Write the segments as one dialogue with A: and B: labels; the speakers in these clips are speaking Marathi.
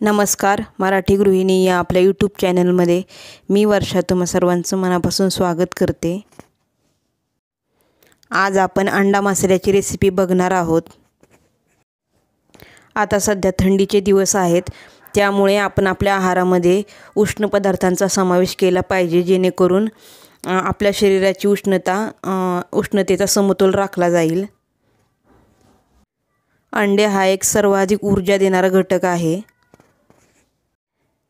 A: नमस्कार मराठी गृहिणी या आपल्या यूट्यूब चॅनलमध्ये मी वर्षा तुम्हा सर्वांचं मनापासून स्वागत करते। आज आपण अंडा मसाल्याची रेसिपी बघणार आहोत। आता सध्या थंडीचे दिवस आहेत, त्यामुळे आपण आपल्या आहारामध्ये उष्ण पदार्थांचा समावेश केला पाहिजे, जेणेकरून आपल्या शरीराची उष्णतेचा समतोल राखला जाईल। अंडे हा एक सर्वाधिक ऊर्जा देणारा घटक आहे,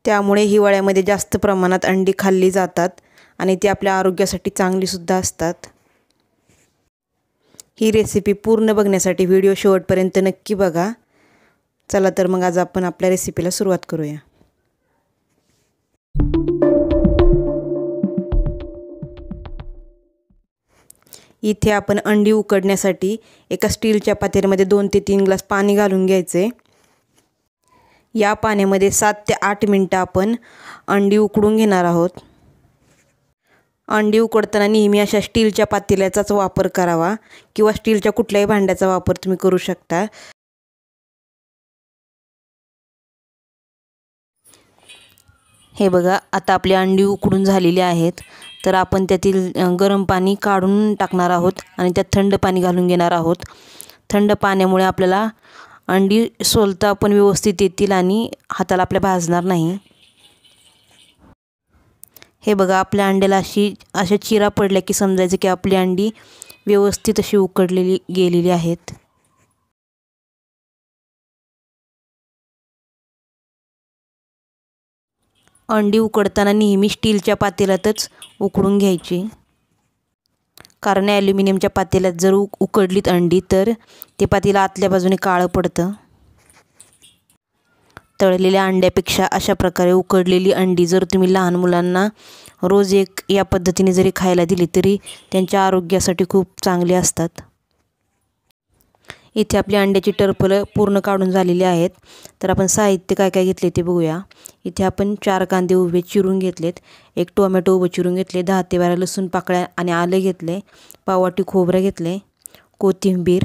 A: त्यामुळे हिवाळ्यामध्ये जास्त प्रमाणात अंडी खाल्ली जातात आणि ती आपल्या आरोग्यासाठी चांगली सुद्धा असतात। ही रेसिपी पूर्ण बघण्यासाठी व्हिडिओ शेवटपर्यंत नक्की बघा। चला तर मग आज आपण आपल्या रेसिपीला सुरुवात करूया। इथे आपण अंडी उकडण्यासाठी एका स्टीलच्या पातेल्यामध्ये 2 ते 3 ग्लास पाणी घालून घ्यायचे। या पाण्यामध्ये 7 ते 8 मिनिटं आपण अंडी उकडून घेणार आहोत। अंडी उकडताना नेहमी अशा स्टीलच्या पातेल्याचाच वापर करावा किंवा स्टीलच्या कुठल्याही भांड्याचा वापर तुम्ही करू शकता। हे बघा, आता आपली अंडी उकडून झालेली आहेत, तर आपण त्यातील गरम पाणी काढून टाकणार आहोत आणि त्यात थंड पाणी घालून घेणार आहोत। थंड पाण्यामुळे आपल्याला अंडी सोलता पण व्यवस्थित येतील आणि हाताला आपल्या भाजणार नाही। हे बघा, आपल्या अंड्याला अशा चिरा पडल्या की समजायचं की आपली अंडी व्यवस्थित अशी उकडलेली गेलेली आहेत। अंडी उकडताना नेहमी स्टीलच्या पातेल्यातच उकडून घ्यायची, कारण ॲल्युमिनियमच्या पातेल्यात जर उकडलीत अंडी तर ते पातेलं आतल्या बाजूने काळं पडतं। तळलेल्या अंड्यापेक्षा अशा प्रकारे उकडलेली अंडी जर तुम्ही लहान मुलांना रोज एक या पद्धतीने जरी खायला दिली तरी त्यांच्या आरोग्यासाठी खूप चांगले असतात। इथे आपली अंड्याची टरफलं पूर्ण काढून झालेली आहेत, तर आपण साहित्य काय काय घेतले ते बघूया। इथे आपण 4 कांदे उभे चिरून घेतलेत, 1 टोमॅटो उभं चिरून घेतले, 10 ते 12 लसूण पाकळ्या आणि आलं घेतले, पाववाटी खोबरं घेतले, कोथिंबीर,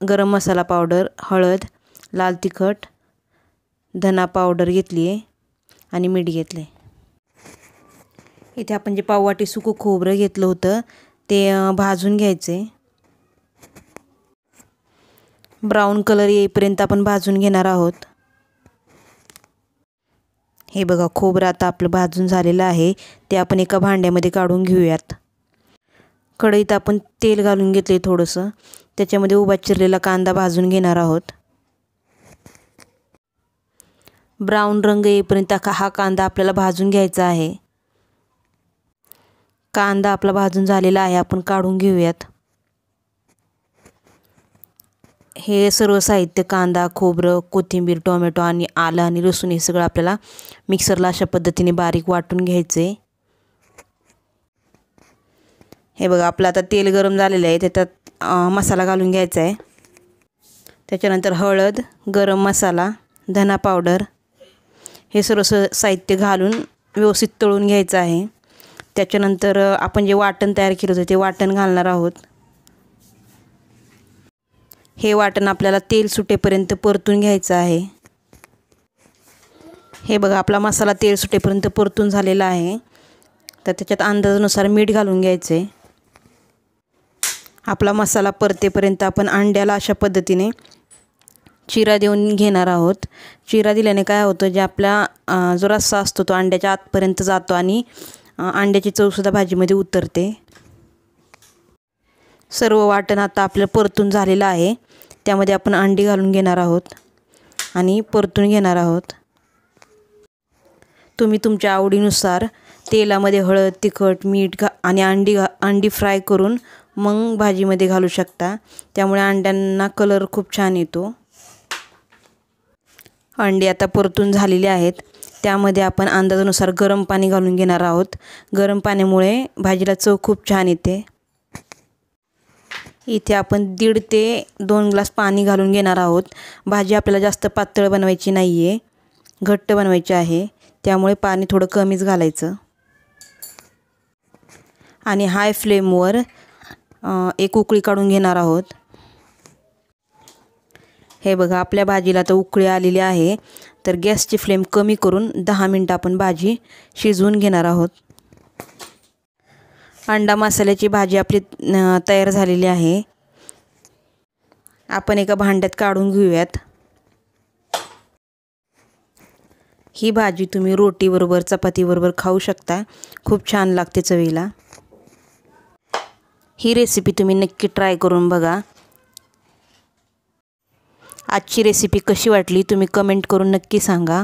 A: गरम मसाला पावडर, हळद, लाल तिखट, धना पावडर घेतली आहे आणि मीठ घेतले। इथे आपण जे पाववाटी सुकं खोबरं घेतलं होतं ते भाजून घ्यायचे। ब्राऊन कलर येईपर्यंत आपण भाजून घेणार आहोत। हे बघा, खोबरं आता आपलं भाजून झालेलं आहे, ते आपण एका भांड्यामध्ये काढून घेऊयात। कढईत आपण तेल घालून घेतले थोडंसं, त्याच्यामध्ये उभा चिरलेला कांदा भाजून घेणार आहोत। ब्राऊन रंग येईपर्यंत हा कांदा आपल्याला भाजून घ्यायचा आहे। कांदा आपला भाजून झालेला आहे, आपण काढून घेऊयात। हे सर्व साहित्य कांदा, खोबरं, कोथिंबीर, टोमॅटो आणि आलं आणि लसूण हे सगळं आपल्याला मिक्सरला अशा पद्धतीने बारीक वाटून घ्यायचे। हे बघा, आपलं आता तेल गरम झालेलं आहे, त्याच्यात मसाला घालून घ्यायचा आहे। त्याच्यानंतर हळद, गरम मसाला, धना पावडर हे सर्व साहित्य घालून व्यवस्थित तळून घ्यायचं आहे। त्याच्यानंतर आपण जे वाटण तयार केलं होतं ते वाटण घालणार आहोत। हे वाटण आपल्याला तेल सुटेपर्यंत परतून घ्यायचं आहे। हे बघा, आपला मसाला तेल सुटेपर्यंत परतून झालेला आहे, तर त्याच्यात अंदाजानुसार मीठ घालून घ्यायचे। आपला मसाला परतेपर्यंत आपण अंड्याला अशा पद्धतीने चिरा देऊन घेणार आहोत। चिरा दिल्याने काय होतं, जे आपला जो रस्सा असतो तो अंड्याच्या आतपर्यंत जातो आणि अंड्याची चवसुद्धा भाजीमध्ये उतरते। सर्व वाटण आता आपलं परतून झालेलं आहे, त्यामध्ये आपण अंडी घालून घेणार आहोत आणि परतून घेणार आहोत। तुम्ही तुमच्या आवडीनुसार तेलामध्ये हळद, तिखट, मीठ आणि अंडी फ्राय करून मग भाजीमध्ये घालू शकता, त्यामुळे अंड्यांना कलर खूप छान येतो। अंडी आता परतून झालेली आहेत, त्यामध्ये आपण अंदाजानुसार गरम पाणी घालून घेणार आहोत। गरम पाण्यामुळे भाजीला चव खूप छान येते। इथे आपण 1.5 ते 2 ग्लास पाणी घालून घेणार आहोत। भाजी आपल्याला जास्त पातळ बनवायची नाही आहे, घट्ट बनवायची आहे, त्यामुळे पाणी थोडं कमीच घालायचं आणि हाय फ्लेमवर एक उकळी काढून घेणार आहोत। हे बघा आपल्या भाजीला तर उकळी आलेली आहे, तर गॅसची फ्लेम कमी करून 10 मिनटं आपण भाजी शिजवून घेणार आहोत। अंडा मसाल्याची भाजी आपली तयार झालेली आहे। आपण एका भांड्यात काढून घेऊयात। ही भाजी तुम्ही रोटीबरोबर चपातीबरोबर खाऊ शकता, खूप छान लागते चवीला। ही रेसिपी तुम्ही नक्की ट्राय करून बघा। आजची रेसिपी कशी वाटली तुम्ही कमेंट करून नक्की सांगा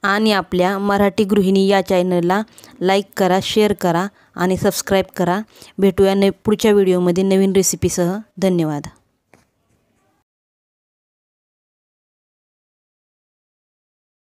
A: आणि आपल्या मराठी गृहिणी या चॅनलला लाईक करा, शेअर करा आणि सबस्क्राईब करा। भेटूया पुढच्या व्हिडिओमध्ये नवीन रेसिपीसह। धन्यवाद।